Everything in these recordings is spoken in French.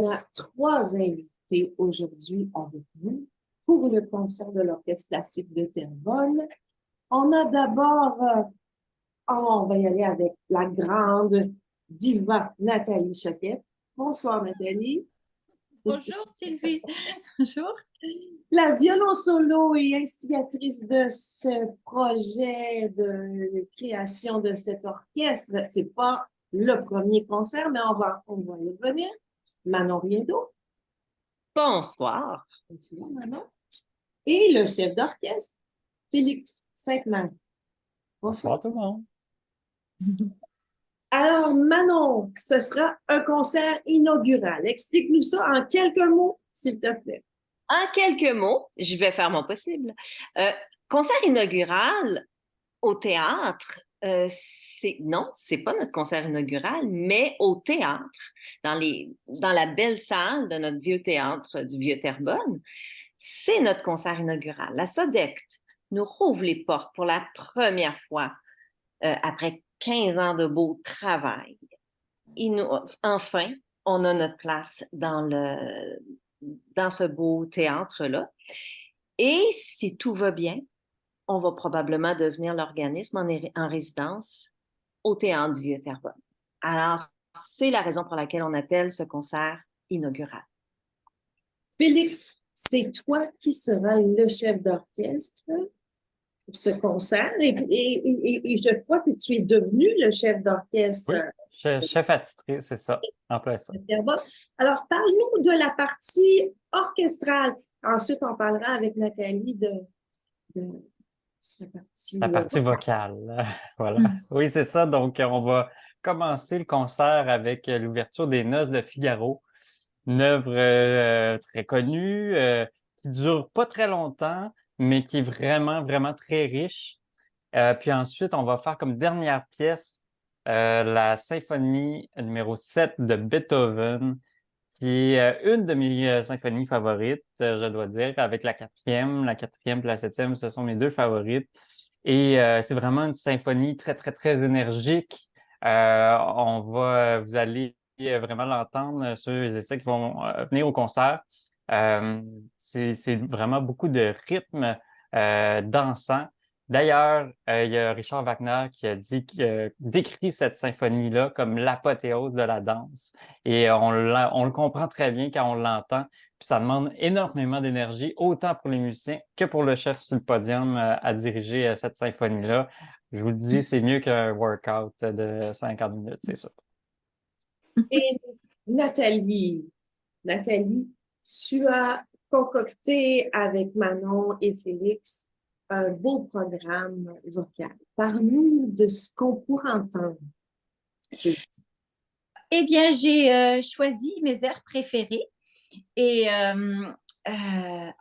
On a trois invités aujourd'hui avec nous pour le concert de l'Orchestre classique de Terrebonne. On a d'abord, on va y aller avec la grande diva Nathalie Choquette. Bonsoir Nathalie. Bonjour Sylvie. Bonjour. La violon solo et instigatrice de ce projet de création de cet orchestre. C'est pas le premier concert, mais on va y revenir. Manon Riendo. Bonsoir. Bonsoir, Manon. Et le chef d'orchestre, Félix Sainte-Marie. Bonsoir tout le monde. Alors, Manon, ce sera un concert inaugural. Explique-nous ça en quelques mots, s'il te plaît. En quelques mots, je vais faire mon possible. Concert inaugural au théâtre, c'est pas notre concert inaugural, mais au théâtre, dans la belle salle de notre vieux théâtre du Vieux Terrebonne, c'est notre concert inaugural. La SODECT nous rouvre les portes pour la première fois après 15 ans de beau travail. Enfin, on a notre place dans ce beau théâtre-là. Et si tout va bien, on va probablement devenir l'organisme en résidence au Théâtre du Vieux-Terrebonne. Alors, c'est la raison pour laquelle on appelle ce concert inaugural. Félix, c'est toi qui seras le chef d'orchestre pour ce concert et je crois que tu es devenu le chef d'orchestre. Oui, chef attitré, c'est ça, en plein ça. Alors, parle-nous de la partie orchestrale. Ensuite, on parlera avec Nathalie de la partie vocale. Voilà. Oui, c'est ça. Donc, on va commencer le concert avec l'ouverture des Noces de Figaro, une œuvre très connue, qui dure pas très longtemps, mais qui est vraiment, vraiment très riche. Puis ensuite, on va faire comme dernière pièce la symphonie numéro 7 de Beethoven, qui est une de mes symphonies favorites, je dois dire, avec la quatrième et la septième, ce sont mes deux favorites. Et c'est vraiment une symphonie très, très, très énergique. Vous allez vraiment l'entendre, ceux et ceux qui vont venir au concert. C'est vraiment beaucoup de rythme dansant. D'ailleurs, il y a Richard Wagner qui a décrit cette symphonie-là comme l'apothéose de la danse. Et on le comprend très bien quand on l'entend. Puis ça demande énormément d'énergie, autant pour les musiciens que pour le chef sur le podium à diriger cette symphonie-là. Je vous le dis, c'est mieux qu'un workout de 50 minutes, c'est sûr. Et Nathalie, tu as concocté avec Manon et Félix un beau programme vocal. Parle-nous de ce qu'on pourra entendre. Eh bien, j'ai choisi mes airs préférés et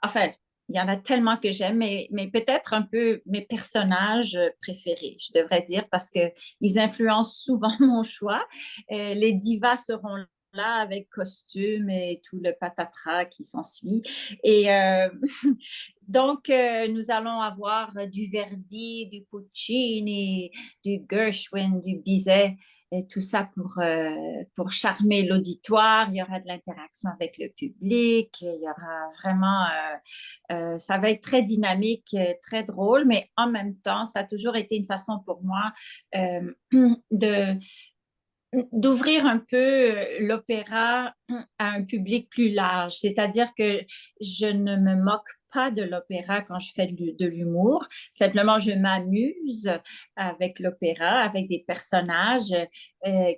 enfin, il y en a tellement que j'aime, mais peut-être un peu mes personnages préférés, je devrais dire, parce qu'ils influencent souvent mon choix. Les divas seront là avec costume et tout le patatras qui s'ensuit. Et donc, nous allons avoir du Verdi, du Puccini, du Gershwin, du Bizet, et tout ça pour charmer l'auditoire. Il y aura de l'interaction avec le public. Il y aura vraiment, ça va être très dynamique, très drôle, mais en même temps, ça a toujours été une façon pour moi de d'ouvrir un peu l'opéra à un public plus large. C'est-à-dire que je ne me moque pas de l'opéra quand je fais de l'humour. Simplement, je m'amuse avec l'opéra, avec des personnages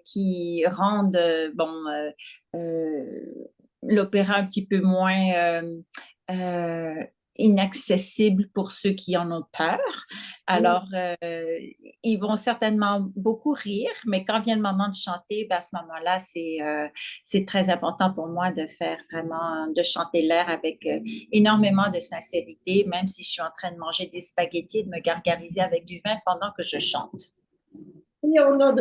qui rendent l'opéra un petit peu moins inaccessible pour ceux qui en ont peur. Alors, ils vont certainement beaucoup rire, mais quand vient le moment de chanter, ben, à ce moment-là, c'est très important pour moi de faire vraiment, de chanter l'air avec énormément de sincérité, même si je suis en train de manger des spaghettis et de me gargariser avec du vin pendant que je chante. Et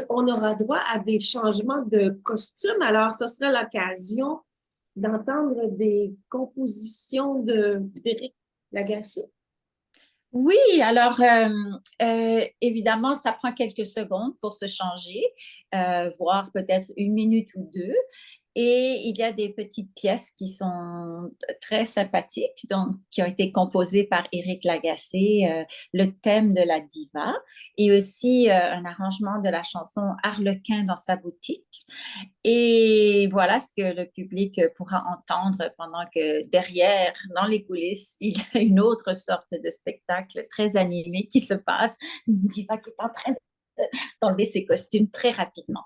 on aura droit à des changements de costume. Alors, ce sera l'occasion d'entendre des compositions d'Éric Lagacé. Oui, alors évidemment, ça prend quelques secondes pour se changer, voire peut-être une minute ou deux. Et il y a des petites pièces qui sont très sympathiques, donc, qui ont été composées par Éric Lagacé, le thème de la diva, et aussi un arrangement de la chanson Harlequin dans sa boutique. Et voilà ce que le public pourra entendre pendant que derrière, dans les coulisses, il y a une autre sorte de spectacle très animé qui se passe. Une diva qui est en train d'enlever ses costumes très rapidement.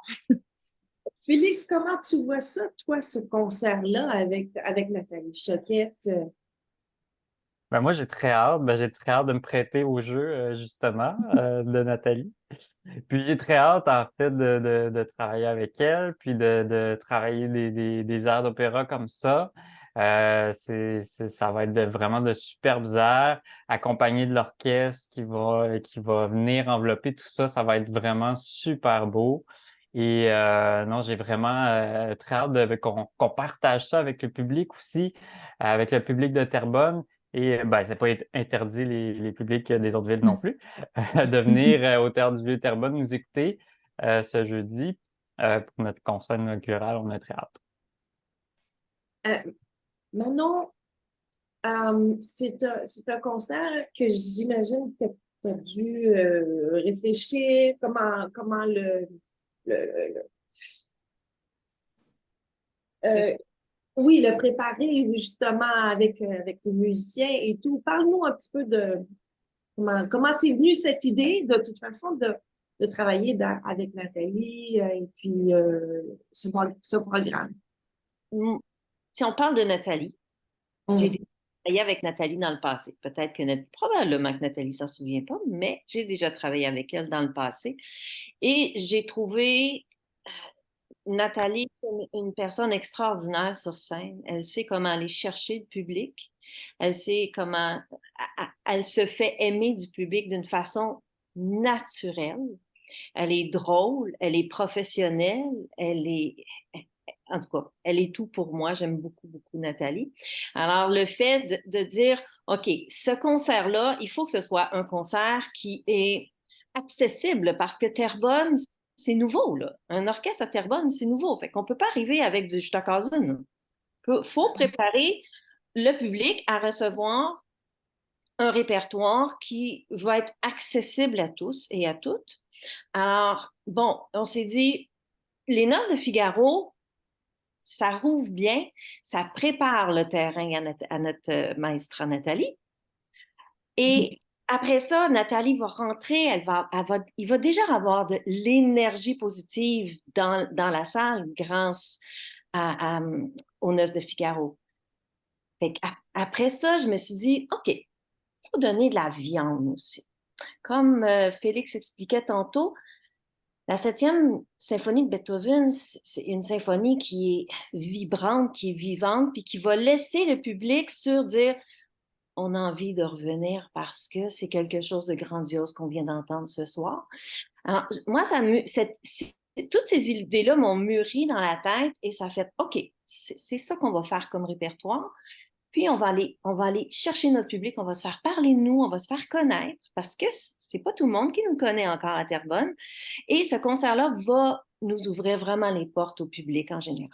Félix, comment tu vois ça, toi, ce concert-là avec Nathalie Choquette? Ben, moi, j'ai très hâte. Ben, j'ai très hâte de me prêter au jeu, justement, de Nathalie. Puis j'ai très hâte, en fait, de travailler avec elle, puis de travailler des airs d'opéra comme ça. Ça va être vraiment de superbes airs, accompagnés de l'orchestre qui va venir envelopper tout ça. Ça va être vraiment super beau. Et non, j'ai vraiment très hâte qu'on partage ça avec le public aussi, avec le public de Terrebonne. Et ben, c'est pas interdit les publics des autres villes non plus, de venir au Théâtre du Vieux-Terrebonne nous écouter ce jeudi pour notre concert inaugural. On a très hâte. Manon, c'est un concert que j'imagine que tu as dû réfléchir, comment le- euh, oui, le préparer justement avec les musiciens et tout. Parle-nous un petit peu de comment c'est venu cette idée, de toute façon, de travailler avec Nathalie et puis ce programme. Si on parle de Nathalie, j'ai Mm. déjà travaillé avec Nathalie dans le passé. Peut-être que probablement que Nathalie s'en souvient pas, mais j'ai déjà travaillé avec elle dans le passé. Et j'ai trouvé Nathalie une personne extraordinaire sur scène. Elle sait comment aller chercher le public. Elle sait comment elle se fait aimer du public d'une façon naturelle. Elle est drôle, elle est professionnelle, en tout cas, elle est tout pour moi. J'aime beaucoup, beaucoup Nathalie. Alors, le fait de dire, OK, ce concert-là, il faut que ce soit un concert qui est accessible parce que Terrebonne, c'est nouveau, là. Un orchestre à Terrebonne, c'est nouveau. Fait qu'on ne peut pas arriver avec du Stockhausen. Il faut préparer le public à recevoir un répertoire qui va être accessible à tous et à toutes. Alors, bon, on s'est dit, les Noces de Figaro, ça rouvre bien, ça prépare le terrain à notre maestre Nathalie. Et après ça, Nathalie va rentrer, il va déjà avoir de l'énergie positive dans la salle grâce aux Noces de Figaro. Fait après ça, je me suis dit, OK, il faut donner de la viande aussi. Comme Félix expliquait tantôt, la 7e symphonie de Beethoven, c'est une symphonie qui est vibrante, qui est vivante, puis qui va laisser le public sur dire on a envie de revenir parce que c'est quelque chose de grandiose qu'on vient d'entendre ce soir. Alors, moi, toutes ces idées-là m'ont mûri dans la tête et ça fait OK, c'est ça qu'on va faire comme répertoire. Puis on va aller chercher notre public, on va se faire parler de nous, on va se faire connaître parce que c'est pas tout le monde qui nous connaît encore à Terrebonne. Et ce concert-là va nous ouvrir vraiment les portes au public en général.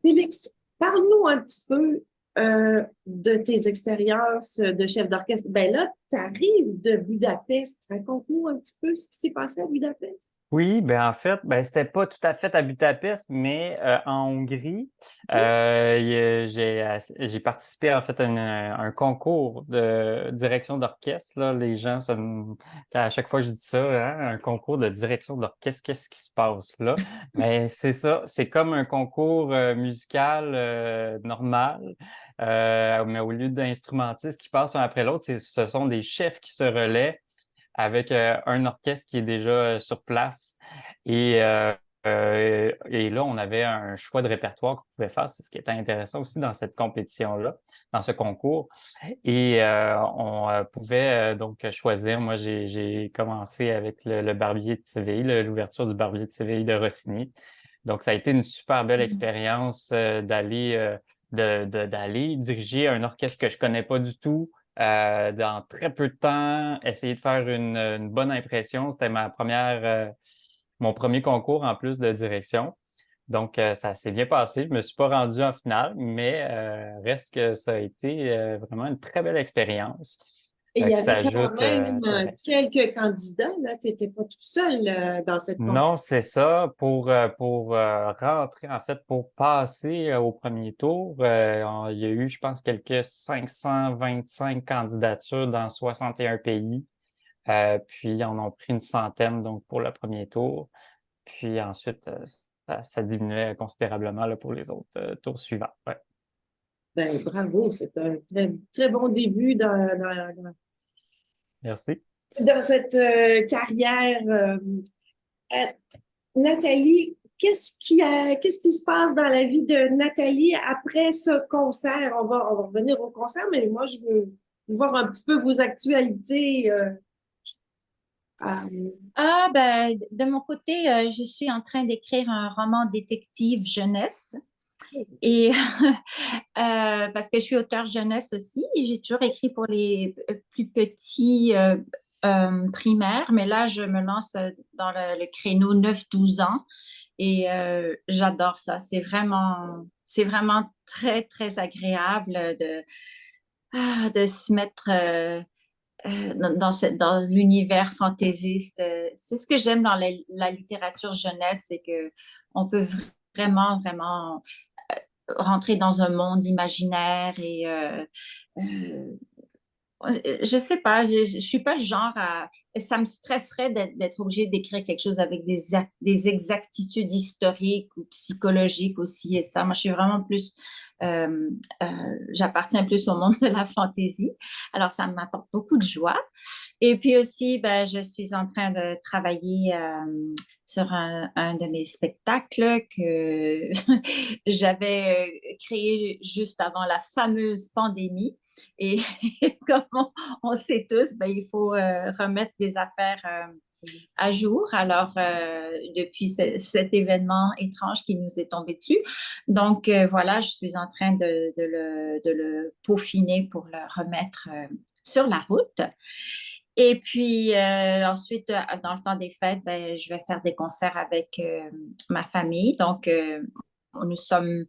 Félix, parle-nous un petit peu de tes expériences de chef d'orchestre. Ben là, tu arrives de Budapest. Raconte-nous un petit peu ce qui s'est passé à Budapest. Oui, ben en fait, ben c'était pas tout à fait à Budapest, mais en Hongrie, j'ai participé en fait à un concours de direction d'orchestre. Là, les gens, à chaque fois que je dis ça, hein, un concours de direction d'orchestre, qu'est-ce qui se passe là? Mais c'est ça, c'est comme un concours musical normal, mais au lieu d'instrumentistes qui passent un après l'autre, ce sont des chefs qui se relaient avec un orchestre qui est déjà sur place. Et là, on avait un choix de répertoire qu'on pouvait faire. C'est ce qui était intéressant aussi dans cette compétition-là, dans ce concours. Et on pouvait donc choisir. Moi, j'ai commencé avec le Barbier de Séville, l'ouverture du Barbier de Séville de Rossini. Donc, ça a été une super belle expérience d'aller diriger un orchestre que je connais pas du tout, dans très peu de temps, essayer de faire une bonne impression. C'était mon premier concours en plus de direction. Donc, ça s'est bien passé. Je ne me suis pas rendu en finale, mais reste que ça a été vraiment une très belle expérience Et il y qui avait quand s'ajoute même tout le reste. quelques candidats, là. Tu n'étais pas tout seul dans cette Non, c'est ça. Pour rentrer, en fait, pour passer au premier tour, il y a eu, je pense, quelques 525 candidatures dans 61 pays. Puis, on en a pris une centaine donc pour le premier tour. Puis ensuite, ça diminuait considérablement là, pour les autres tours suivants. Ouais. Ben, bravo, c'est un très, très bon début Merci. dans cette carrière. Euh, Nathalie, qu'est-ce qui se passe dans la vie de Nathalie après ce concert? On va revenir au concert, mais moi, je veux voir un petit peu vos actualités. Euh, Ah, ben, de mon côté, je suis en train d'écrire un roman détective jeunesse. Et parce que je suis auteure jeunesse aussi, et j'ai toujours écrit pour les plus petits primaires, mais là, je me lance dans le créneau 9-12 ans et j'adore ça. C'est vraiment très, très agréable de se mettre dans l'univers fantaisiste. C'est ce que j'aime dans la littérature jeunesse, c'est que on peut vraiment, vraiment rentrer dans un monde imaginaire et je sais pas, je suis pas le genre à. Ça me stresserait d'être obligée d'écrire quelque chose avec des exactitudes historiques ou psychologiques aussi. Et ça, moi, je suis vraiment plus. euh, euh, J'appartiens plus au monde de la fantaisie. Alors, ça m'apporte beaucoup de joie. Et puis aussi, ben, je suis en train de travailler sur un de mes spectacles que j'avais créé juste avant la fameuse pandémie. Et comme on sait tous, ben, il faut remettre des affaires à jour. Alors, depuis cet événement étrange qui nous est tombé dessus. Donc, voilà, je suis en train de le peaufiner pour le remettre sur la route. Et puis ensuite, dans le temps des fêtes, ben, je vais faire des concerts avec ma famille. Donc, nous sommes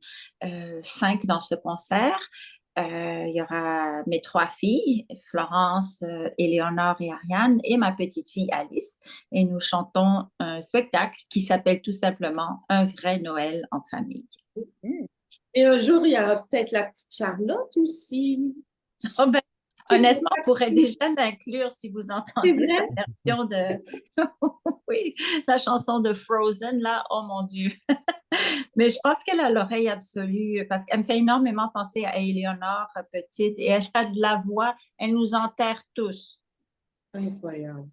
5 dans ce concert. Il y aura mes 3 filles, Florence, Éléonore et Ariane, et ma petite fille Alice. Et nous chantons un spectacle qui s'appelle tout simplement Un vrai Noël en famille. et un jour, il y aura peut-être la petite Charlotte aussi. Oh ben, Qui fait honnêtement, on pourrait partie. déjà l'inclure si vous C'est entendiez sa vrai? version de, oui, la chanson de Frozen, là, oh mon Dieu. Mais je pense qu'elle a l'oreille absolue parce qu'elle me fait énormément penser à Éléonore, petite, et elle a de la voix, elle nous enterre tous. Incroyable.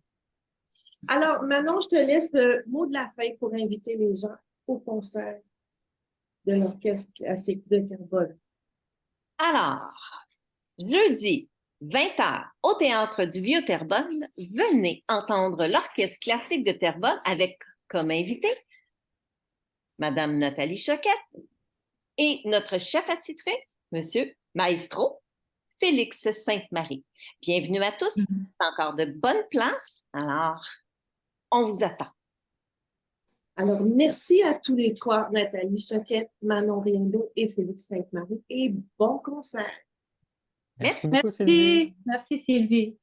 Alors, Manon, je te laisse le mot de la fin pour inviter les gens au concert de l'Orchestre classique de Terrebonne. Alors, jeudi, 20h, au Théâtre du Vieux-Terrebonne, venez entendre l'Orchestre classique de Terrebonne avec comme invité Madame Nathalie Choquette et notre chef attitré, Monsieur Maestro Félix Sainte-Marie. Bienvenue à tous. C'est encore de bonnes places. Alors, on vous attend. Alors, merci à tous les trois, Nathalie Choquette, Manon Riendo et Félix Sainte-Marie, et bon concert. Merci Merci. beaucoup, Sylvie. Merci, merci Sylvie.